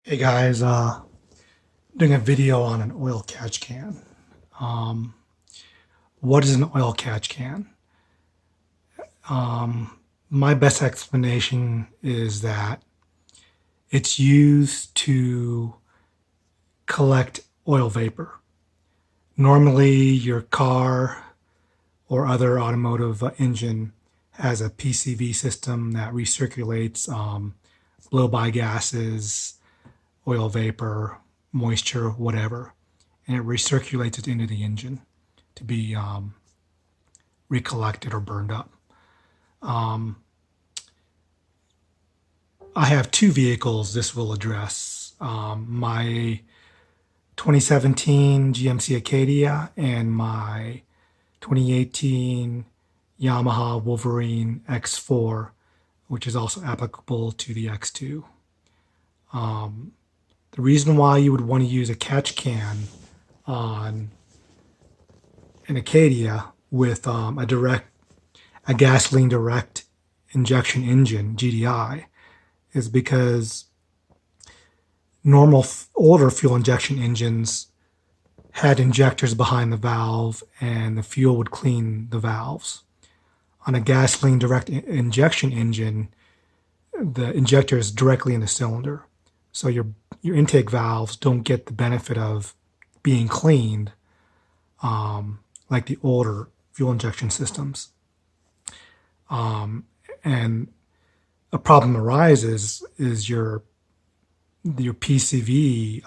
Hey guys, doing a video on an oil catch can. Um, what is an oil catch can? My best explanation is that it's used to collect oil vapor. Normally, your car or other automotive engine has a PCV system that recirculates blow-by gases, oil vapor, moisture, whatever, and it recirculates it into the engine to be recollected or burned up. I have two vehicles this will address. My 2017 GMC Acadia and my 2018 Yamaha Wolverine X4, which is also applicable to the X2. The reason why you would want to use a catch can on an Acadia with a gasoline direct injection engine (GDI) is because normal older fuel injection engines had injectors behind the valve, and the fuel would clean the valves. On a gasoline direct injection engine, the injector is directly in the cylinder, so your intake valves don't get the benefit of being cleaned like the older fuel injection systems. And a problem arises is your PCV,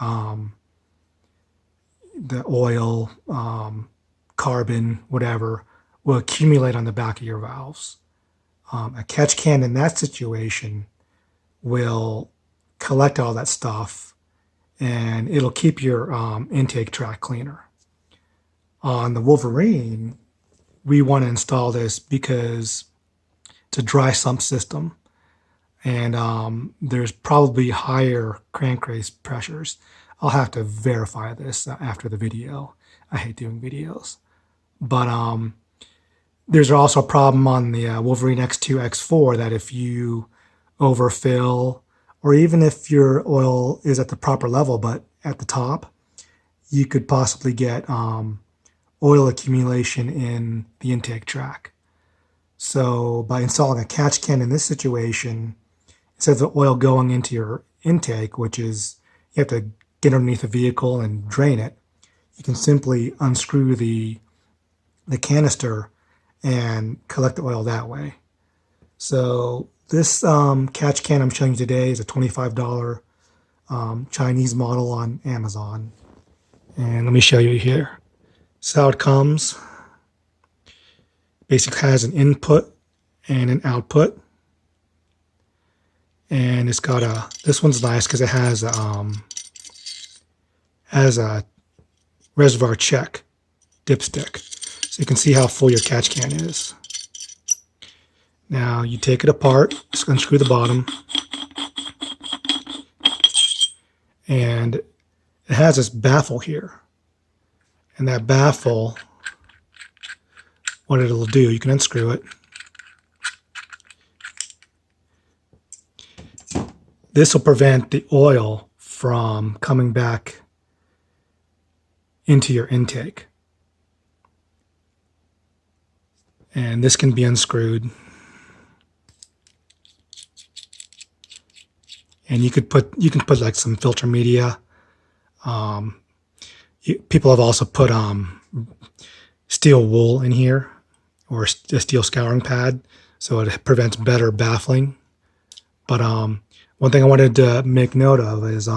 the oil, carbon, whatever, will accumulate on the back of your valves. A catch can in that situation will collect all that stuff, and it'll keep your intake tract cleaner. On the Wolverine, we want to install this because it's a dry sump system, and there's probably higher crankcase pressures. I'll have to verify this after the video. I hate doing videos. But there's also a problem on the Wolverine X2, X4 that if you overfill, or even if your oil is at the proper level but at the top, you could possibly get oil accumulation in the intake tract. So by installing a catch can in this situation, instead of the oil going into your intake, which is you have to get underneath the vehicle and drain it, you can simply unscrew the canister and collect the oil that way. So this catch can I'm showing you today is a $25 Chinese model on Amazon. And let me show you here. So how it comes. Basically has an input and an output. And it's got this one's nice because it has a reservoir check dipstick. So you can see how full your catch can is. Now you take it apart, just unscrew the bottom, and it has this baffle here. And that baffle, what it'll do, you can unscrew it. This will prevent the oil from coming back into your intake. And this can be unscrewed. And you can put like some filter media. People have also put steel wool in here, or a steel scouring pad, so it prevents better baffling. But one thing I wanted to make note of is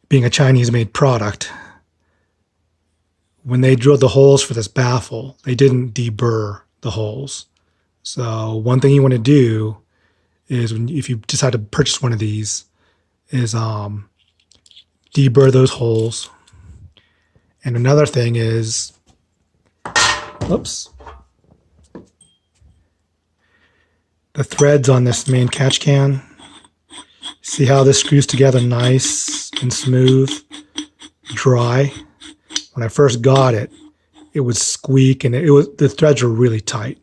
being a Chinese-made product, when they drilled the holes for this baffle, they didn't deburr the holes. So one thing you want to do is if you decide to purchase one of these is deburr those holes. And another thing is, oops, the threads on this main catch can. See how this screws together nice and smooth, dry. When I first got it, it would squeak, and the threads were really tight,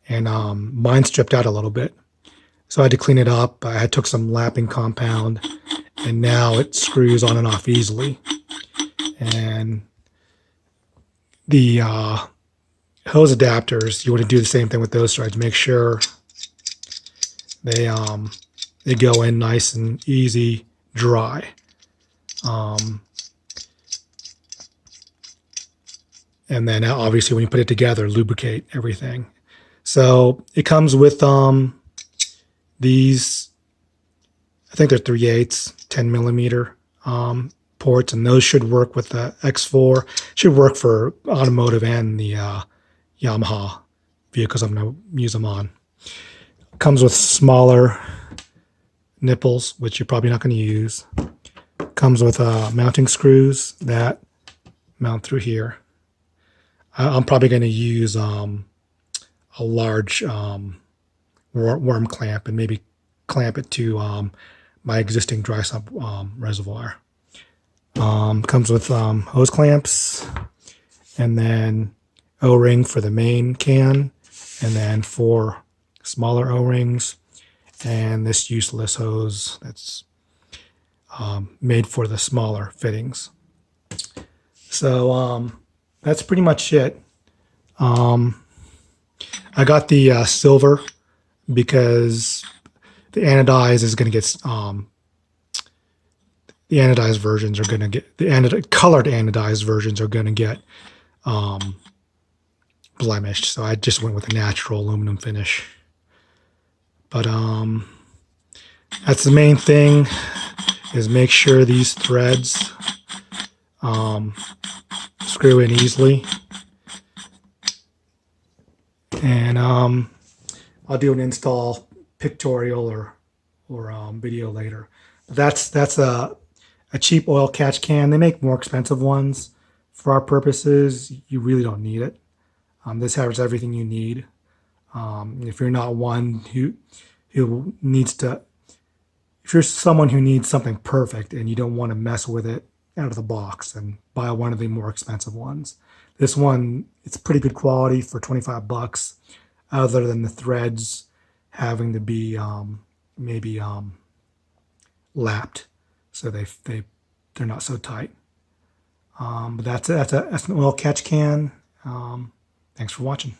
and mine stripped out a little bit. So I had to clean it up. I had took some lapping compound, and now it screws on and off easily. And the hose adapters, you want to do the same thing with those threads. Make sure they go in nice and easy, dry. And then obviously when you put it together, lubricate everything. So it comes with these, I think they're 3/8, 10 millimeter ports, and those should work with the X4. Should work for automotive and the Yamaha vehicles I'm going to use them on. Comes with smaller nipples, which you're probably not going to use. Comes with mounting screws that mount through here. I'm probably going to use a large worm clamp and maybe clamp it to my existing dry sump reservoir. Comes with hose clamps, and then O-ring for the main can, and then 4 smaller O-rings, and this useless hose that's made for the smaller fittings. So that's pretty much it. I got the silver because the anodized is going to get the anodized versions are going to get colored anodized versions are going to get blemished. So I just went with a natural aluminum finish. But that's the main thing, is make sure these threads screw in easily. And I'll do an install pictorial or video later. But that's a cheap oil catch can. They make more expensive ones. For our purposes, you really don't need it. This has everything you need. If you're not one who needs to, if you're someone who needs something perfect and you don't want to mess with it out of the box, and buy one of the more expensive ones. This one, it's pretty good quality for 25 bucks, other than the threads having to be maybe lapped, so they're not so tight. But that's it. That's an oil catch can. Thanks for watching.